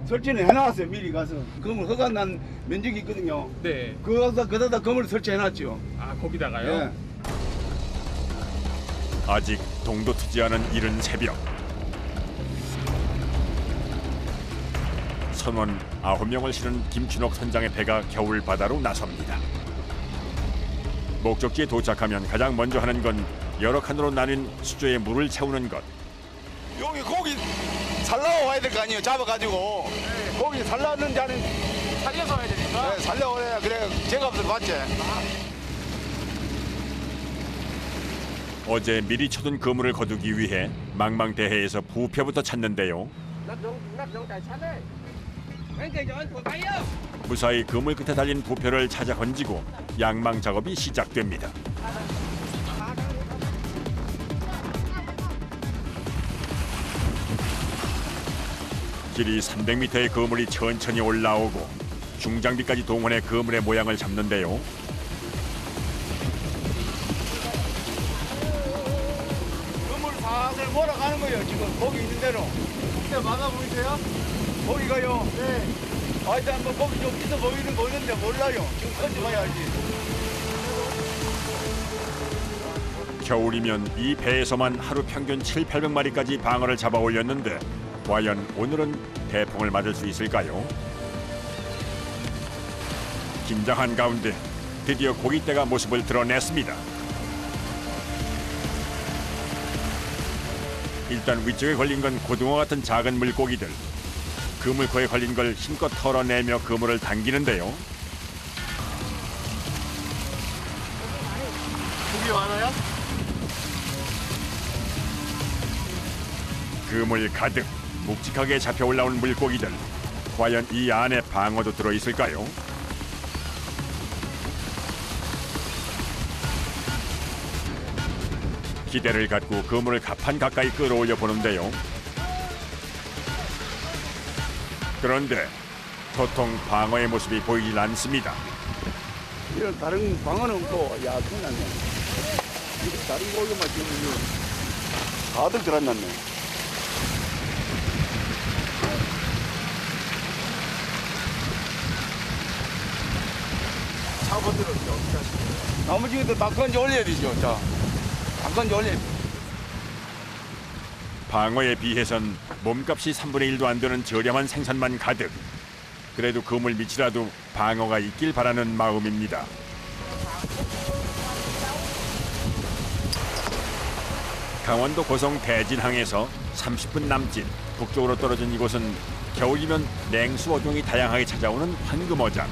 설치는 해놨어요. 미리 가서 그물 허가난 면적이 있거든요. 네. 거기다 그물을 설치해놨죠. 아, 거기다가요? 예. 아직 동도 트지 않은 이른 새벽. 선원 9명을 실은 김춘옥 선장의 배가 겨울 바다로 나섭니다. 목적지에 도착하면 가장 먼저 하는 건 여러 칸으로 나뉜 수조에 물을 채우는 것. 여기 고기 살라와야 될 거 아니에요. 잡아가지고 고기 살라는지 아닌 살려서 와야 되니까? 네, 살려오래야 그래 제가 없어서 봤지. 어제 미리 쳐둔 그물을 거두기 위해 망망대해에서 부표부터 찾는데요. 무사히 그물 끝에 달린 부표를 찾아 건지고 양망 작업이 시작됩니다. 길이 300m의 그물이 천천히 올라오고 중장비까지 동원해 그물의 모양을 잡는데요. 그물 살살 몰아가는 거예요. 지금 고기 있는 대로. 근데 많아 보이세요? 고기가요. 네. 아 일단 뭐 고기 좀 있어 보이는데 몰라요. 지금 건져봐야지. 겨울이면 이 배에서만 하루 평균 700~800마리까지 방어를 잡아 올렸는데 과연 오늘은 대풍을 맞을 수 있을까요? 긴장한 가운데 드디어 고깃대가 모습을 드러냈습니다. 일단 위쪽에 걸린 건 고등어 같은 작은 물고기들. 그물코에 걸린 걸 힘껏 털어내며 그물을 당기는데요. 고기 많아요? 그물 가득 묵직하게 잡혀 올라온 물고기들. 과연 이 안에 방어도 들어있을까요? 기대를 갖고 그물을 가판 가까이 끌어올려 보는데요. 그런데 도통 방어의 모습이 보이질 않습니다. 이런 다른 방어는 없고 야 큰일 났네. 이거 다른 고기만 지금 가득 들어놨네. 작업들은 어떻게 하시나요? 나머지도 다 건져 올려야 되죠. 자, 다 건져 올려야 돼. 방어에 비해선 몸값이 3분의 1도 안 되는 저렴한 생선만 가득. 그래도 그물 밑이라도 방어가 있길 바라는 마음입니다. 강원도 고성 대진항에서 30분 남짓 북쪽으로 떨어진 이곳은 겨울이면 냉수 어종이 다양하게 찾아오는 황금어장.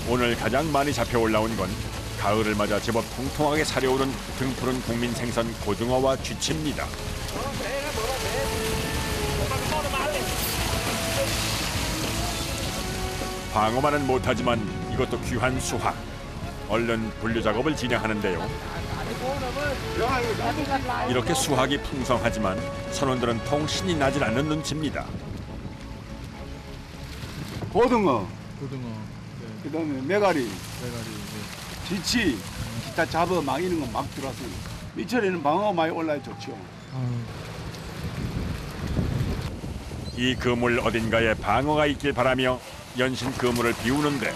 오늘 가장 많이 잡혀 올라온 건 가을을 맞아 제법 통통하게 사려오른 등푸른 국민 생선 고등어와 쥐치입니다. 방어만은 못하지만 이것도 귀한 수확. 얼른 분류 작업을 진행하는데요. 이렇게 수확이 풍성하지만 선원들은 통 신이 나질 않는 눈치입니다. 고등어, 고등어, 그다음에 메가리, 네. 지치, 기타 잡어 막 이런 거 막 들어왔어요. 이철에는 방어 많이 올라야 좋죠. 이 그물 어딘가에 방어가 있길 바라며 연신 그물을 비우는데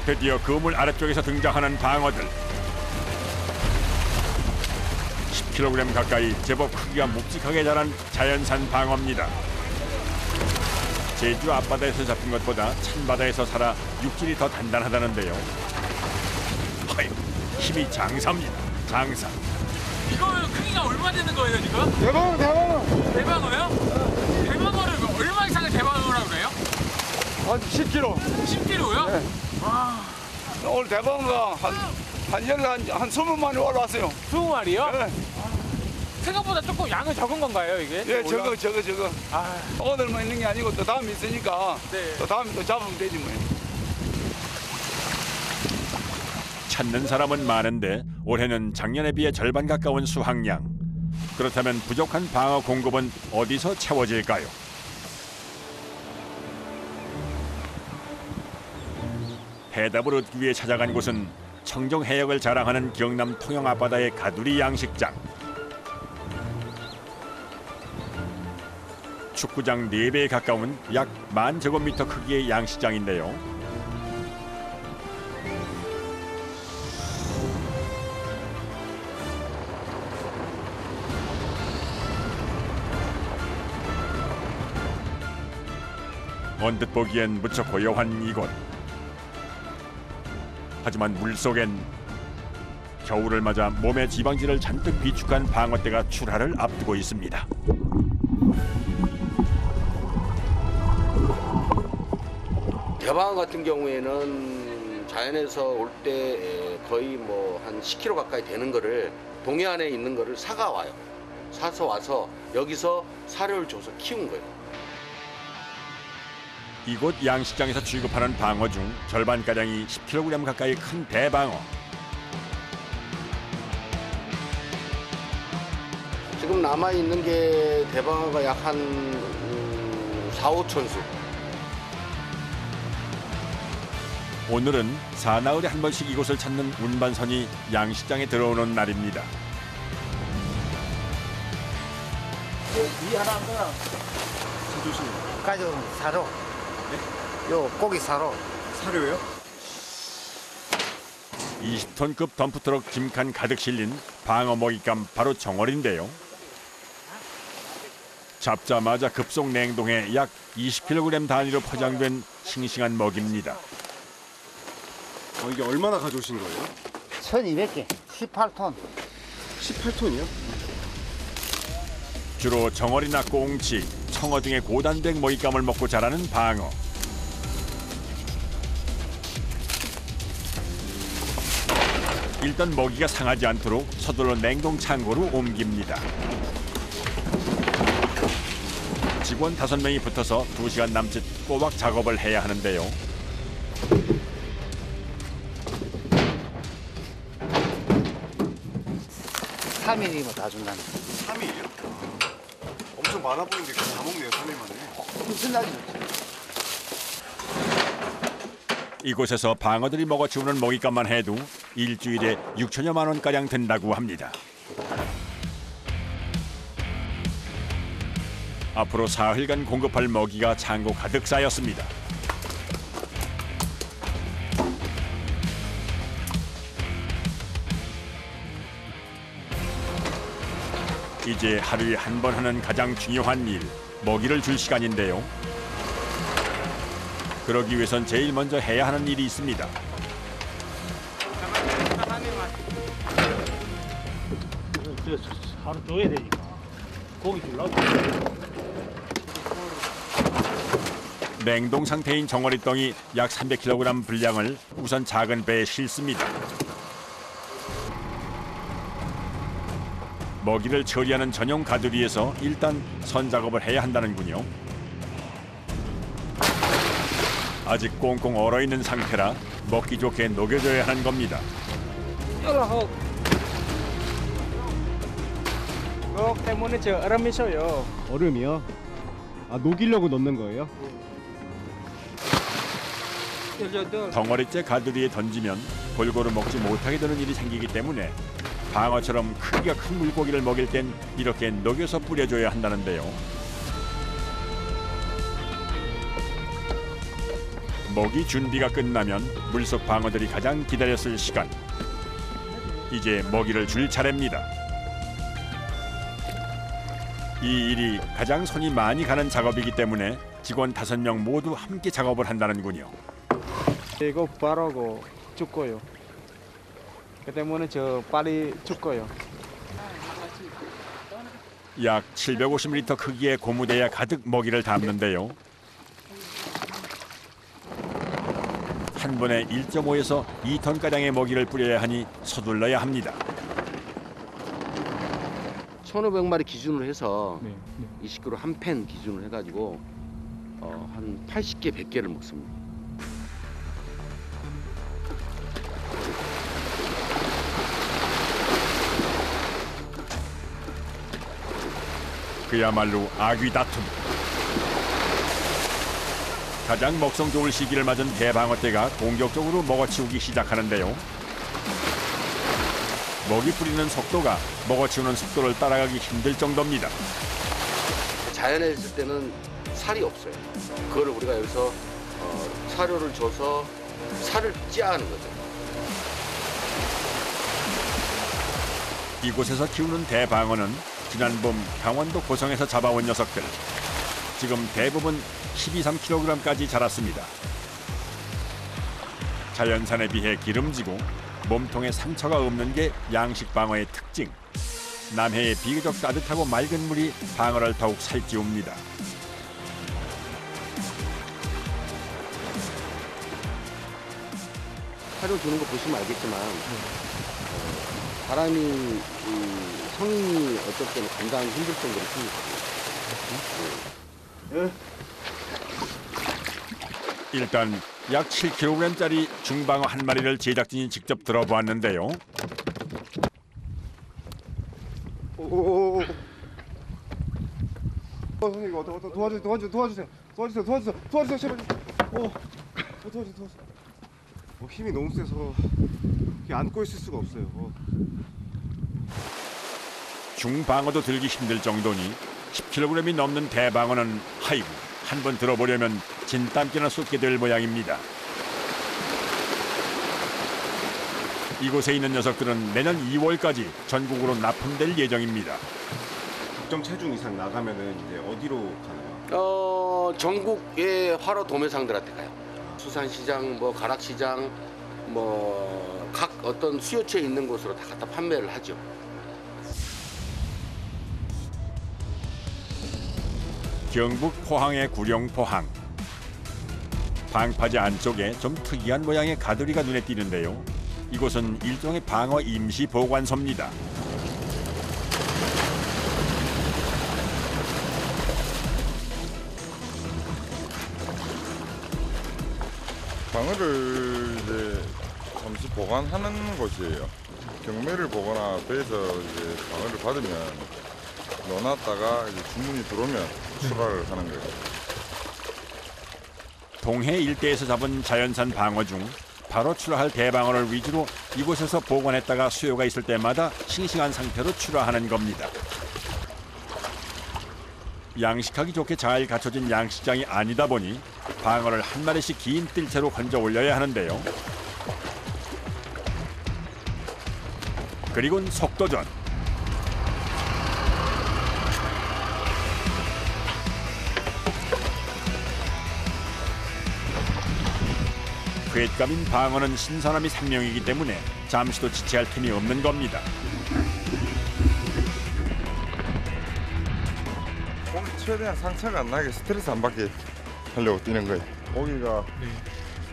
드디어 그물 아래쪽에서 등장하는 방어들. 10kg 가까이 제법 크기가 묵직하게 자란 자연산 방어입니다. 제주 앞바다에서 잡힌 것보다 찬바다에서 살아 육질이 더 단단하다는데요. 하이, 힘이 장사입니다. 장사. 이거 크기가 얼마 되는 거예요, 지금? 대방어. 대방어요? 대방어를 얼마 이상의 대방어라고 그래요? 한 10kg. 10kg요? 네. 와, 오늘 대방어가 한 20마리 올라왔어요. 20마리요? 네. 생각보다 조금 양은 적은 건가요, 이게? 예, 저거. 아, 오늘만 있는 게 아니고 또 다음에 있으니까 네. 또 다음에 또 잡으면 되지 뭐. 찾는 사람은 많은데 올해는 작년에 비해 절반 가까운 수확량. 그렇다면 부족한 방어 공급은 어디서 채워질까요? 해답을 얻기 위해 찾아간 곳은 청정 해역을 자랑하는 경남 통영 앞바다의 가두리 양식장. 축구장 4배에 가까운 약 10,000제곱미터 크기의 양식장인데요. 언뜻 보기엔 무척 고요한 이곳. 하지만 물속엔 겨울을 맞아 몸의 지방질을 잔뜩 비축한 방어대가 출하를 앞두고 있습니다. 대방어 같은 경우에는 자연에서 올 때 거의 뭐 한 10kg 가까이 되는 거를 동해안에 있는 거를 사가 와요. 사서 와서 여기서 사료를 줘서 키운 거예요. 이곳 양식장에서 취급하는 방어 중 절반가량이 10kg 가까이 큰 대방어. 지금 남아있는 게 대방어가 약 한 4-5천 수. 오늘은 사나흘에 한 번씩 이곳을 찾는 운반선이 양식장에 들어오는 날입니다. 이 하나 한 거야. 가져 사러. 요 고기 사러. 사료요? 20톤급 덤프트럭 짐칸 가득 실린 방어 먹잇감 바로 정어리인데요. 잡자마자 급속 냉동해 약 20kg 단위로 포장된 싱싱한 먹입니다. 이게 얼마나 가져오신 거예요? 1200개. 18톤. 18톤이요? 주로 정어리나 꽁치, 청어 등의 고단백 먹잇감을 먹고 자라는 방어. 일단 먹이가 상하지 않도록 서둘러 냉동 창고로 옮깁니다. 직원 5명이 붙어서 2시간 남짓 꼬박 작업을 해야 하는데요. 삼일이면다 준다네. 3일이요? 엄청 많아 보이는데 그냥 다 먹네요, 3일 만에. 무슨 날이 이곳에서 방어들이 먹어치우는 먹잇감만 해도 일주일에 6천여만 원가량 든다고 합니다. 앞으로 사흘간 공급할 먹이가 창고 가득 쌓였습니다. 이제 하루에 한 번 하는 가장 중요한 일, 먹이를 줄 시간인데요. 그러기 위해선 제일 먼저 해야 하는 일이 있습니다. 하루 줘야 되니까 고기 주려고. 냉동 상태인 정어리덩이 약 300kg 분량을 우선 작은 배에 싣습니다. 먹이를 처리하는 전용 가두리에서 일단 선 작업을 해야 한다는군요. 아직 꽁꽁 얼어있는 상태라 먹기 좋게 녹여줘야 하는 겁니다. 그것 때문에 저 얼음 있어요. 얼음이요? 아, 녹이려고 넣는 거예요? 덩어리째 가두리에 던지면 골고루 먹지 못하게 되는 일이 생기기 때문에 방어처럼 크기가 큰 물고기를 먹일 땐 이렇게 녹여서 뿌려줘야 한다는데요. 먹이 준비가 끝나면 물속 방어들이 가장 기다렸을 시간. 이제 먹이를 줄 차례입니다. 이 일이 가장 손이 많이 가는 작업이기 때문에 직원 5명 모두 함께 작업을 한다는군요. 이거 바르고 죽고요. 그 때문에 저 빨리 죽고요. 약 750리터 크기의 고무대에 가득 먹이를 담는데요. 한 번에 1.5에서 2톤가량의 먹이를 뿌려야 하니 서둘러야 합니다. 1,500마리 기준으로 해서 네. 20kg 한 팬 기준으로 해가지고 한 80개, 100개를 먹습니다. 그야말로 아귀 다툼. 가장 먹성 좋을 시기를 맞은 대방어떼가 공격적으로 먹어치우기 시작하는데요. 먹이 뿌리는 속도가 먹어치우는 속도를 따라가기 힘들 정도입니다. 자연에 있을 때는 살이 없어요. 그걸 우리가 여기서 사료를 줘서 살을 찌하는 거죠. 이곳에서 키우는 대방어는 지난 봄 강원도 고성에서 잡아온 녀석들. 지금 대부분 12~13kg까지 자랐습니다. 자연산에 비해 기름지고 몸통에 상처가 없는 게 양식 방어의 특징. 남해의 비교적 따뜻하고 맑은 물이 방어를 더욱 살찌웁니다. 사료 주는 거 보시면 알겠지만 사람이 성인이 어쩔 때는 감당하기 힘들 정도로 큽니다. 일단 약 7kg짜리 중방어 한 마리를 제작진이 직접 들어보았는데요. 오오오오. 선생님 이거 도와주세요. 제발. 도와주세요. 힘이 너무 세서 이렇게 안고 있을 수가 없어요. 중방어도 들기 힘들 정도니 10kg이 넘는 대방어는 하이고 한 번 들어보려면 진땀깨나 쏟게 될 모양입니다. 이곳에 있는 녀석들은 내년 2월까지 전국으로 납품될 예정입니다. 특정 체중 이상 나가면은 이제 어디로 가나요? 전국의 화로 도매상들한테 가요. 수산시장, 가락시장, 각 어떤 수요처에 있는 곳으로 다 갖다 판매를 하죠. 경북 포항의 구룡포항. 방파제 안쪽에 좀 특이한 모양의 가두리가 눈에 띄는데요. 이곳은 일종의 방어 임시 보관소입니다. 방어를 이제 잠시 보관하는 곳이에요. 경매를 보거나 배에서 이제 방어를 받으면 넣어놨다가 이제 주문이 들어오면 출하를 하는 거예요. 동해 일대에서 잡은 자연산 방어 중 바로 출하할 대방어를 위주로 이곳에서 보관했다가 수요가 있을 때마다 싱싱한 상태로 출하하는 겁니다. 양식하기 좋게 잘 갖춰진 양식장이 아니다 보니 방어를 한 마리씩 긴 뜰채로 건져 올려야 하는데요. 그리고는 속도전. 횟감인 방어는 신선함이 생명이기 때문에 잠시도 지체할 틈이 없는 겁니다. 고기 최대한 상처가 안 나게 스트레스 안 받게 하려고 뛰는 거예요. 고기가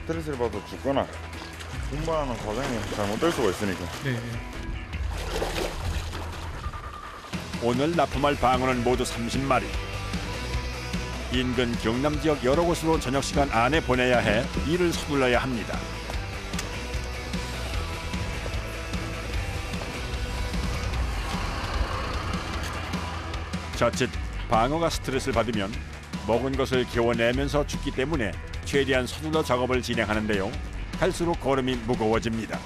스트레스를 받아 죽거나 운반하는 과정이 잘못될 수가 있으니까. 오늘 납품할 방어는 모두 30마리. 인근 경남 지역 여러 곳으로 저녁 시간 안에 보내야 해 일을 서둘러야 합니다. 자칫 방어가 스트레스를 받으면 먹은 것을 개워내면서 죽기 때문에 최대한 서둘러 작업을 진행하는데요. 갈수록 걸음이 무거워집니다.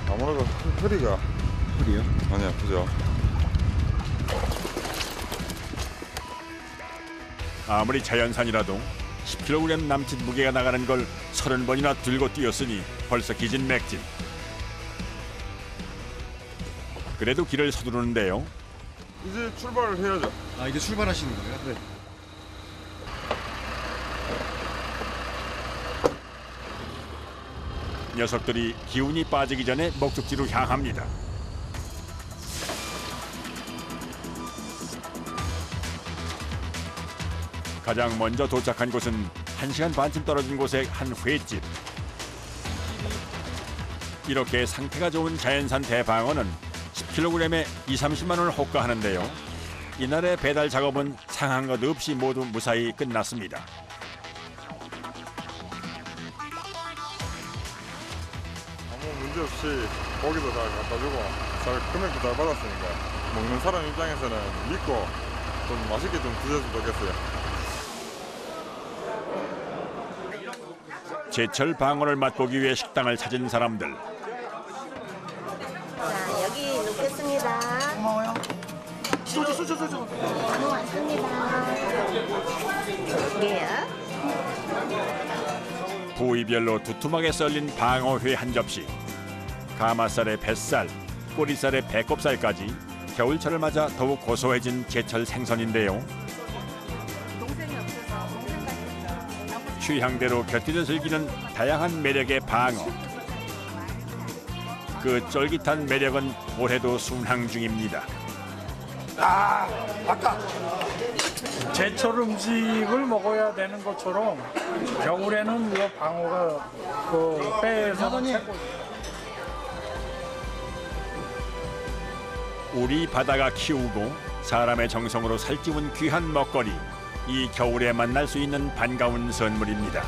아무래도 허리가 많이 아프죠. 아무리 자연산이라도 10kg 남짓 무게가 나가는 걸 30번이나 들고 뛰었으니 벌써 기진맥진. 그래도 길을 서두르는데요. 이제 출발을 해야죠. 아 이제 출발하시는 거예요? 네. 녀석들이 기운이 빠지기 전에 목적지로 향합니다. 가장 먼저 도착한 곳은 1시간 반쯤 떨어진 곳의 한 횟집. 이렇게 상태가 좋은 자연산 대방어는 10kg에 20~30만 원을 호가하는데요. 이날의 배달 작업은 상한 것 없이 모두 무사히 끝났습니다. 아무 문제 없이 고기도 잘 갖다 주고 잘 금액도 잘 받았으니까 먹는 사람 입장에서는 믿고 좀 맛있게 좀 드셨으면 좋겠어요. 제철 방어를 맛보기 위해 식당을 찾은 사람들. 자, 여기 놓겠습니다. 고마워요. 부위별로 두툼하게 썰린 방어회 한 접시, 가마살에 뱃살, 꼬리살에 배꼽살까지 겨울철을 맞아 더욱 고소해진 제철 생선인데요. 취향대로 곁들여 즐기는 다양한 매력의 방어. 그 쫄깃한 매력은 올해도 순항 중입니다. 제철 음식을 먹어야 되는 것처럼 겨울에는 이 방어가 그 배에서 최고. 우리 바다가 키우고 사람의 정성으로 살찌운 귀한 먹거리. 이 겨울에 만날 수 있는 반가운 선물입니다.